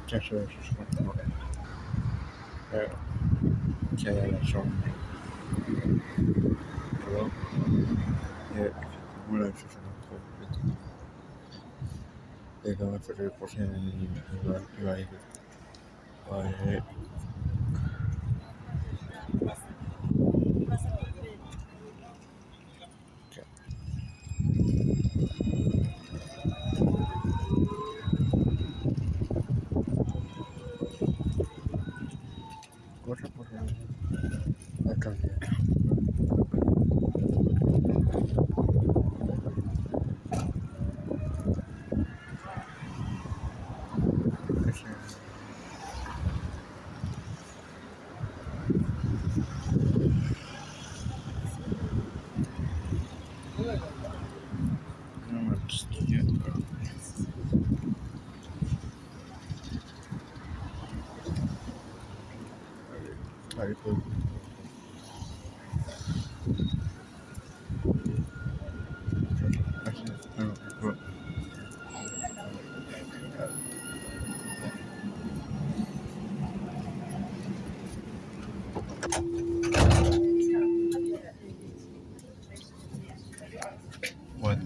Tiens, je comprends. Qu'il y a la chambre. Voilà. Et effectivement, là, je fais notre petit. Et dans la photo prochaine, il va arriver. Ouais. Attends. Allez, cool. What?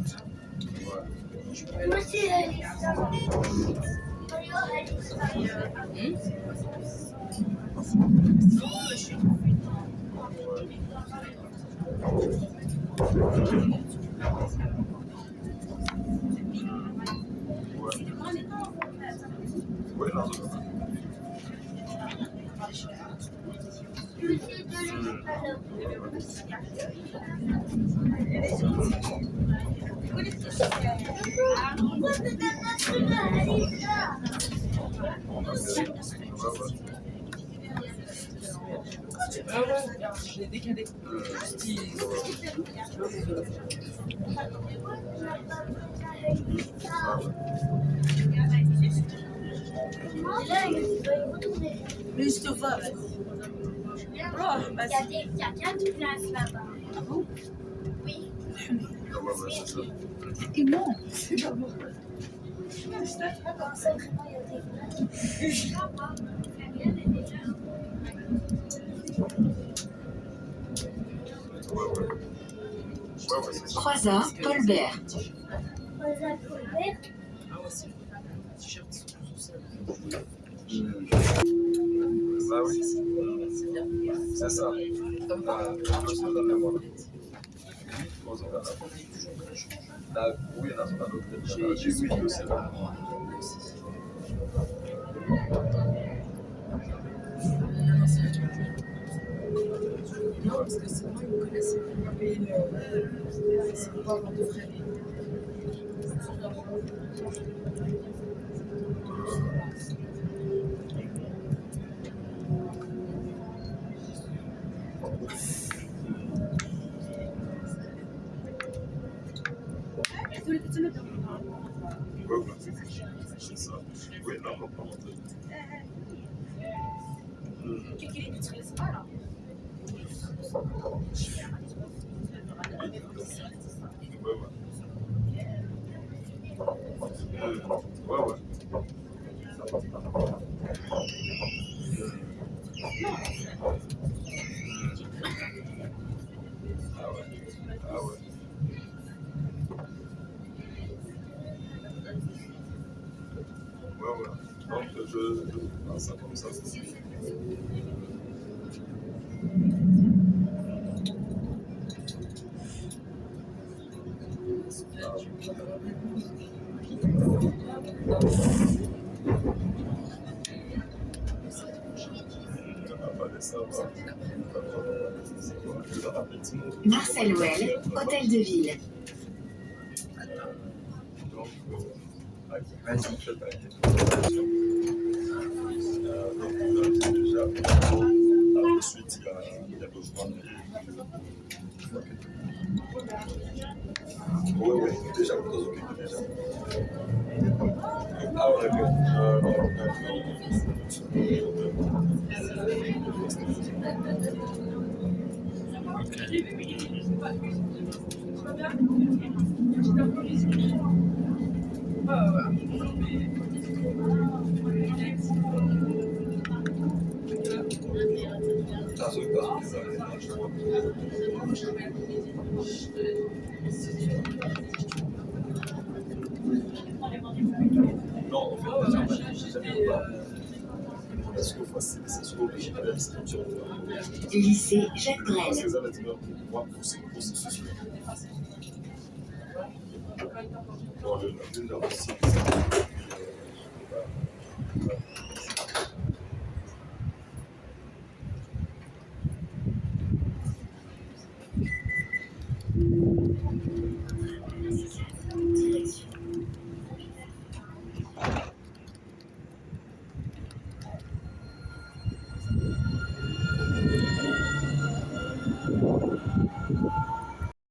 J'ai décalé. Mais je te vois, vas-y. Il y a 4 places là-bas. Ah bon? Oui. Et non, c'est pas bon. Ça, vraiment, il y a des places. 3A, Paul Bert. Bah oui, c'est ça. Oui, là, on a d'autres. J'ai oui, c'est là. Non, parce que c'est moi, ils me connaissent. Mais c'est pas avoir de frais. C'est ça. Oui, là, on va donc, je prends ça comme ça. Marcel Well, Hôtel de Ville. Vas-y. Ensuite, il y a besoin de... Oui, déjà, vous vous occupez déjà. Ah ouais, d'accord. Ah, ça, non, en fait, j'ai jamais vu pas. Parce que moi, c'est souvent obligé de la structure. Lycée Jacques Brel. Parce que ça va être moi, pour ces processus. Bon, le aussi,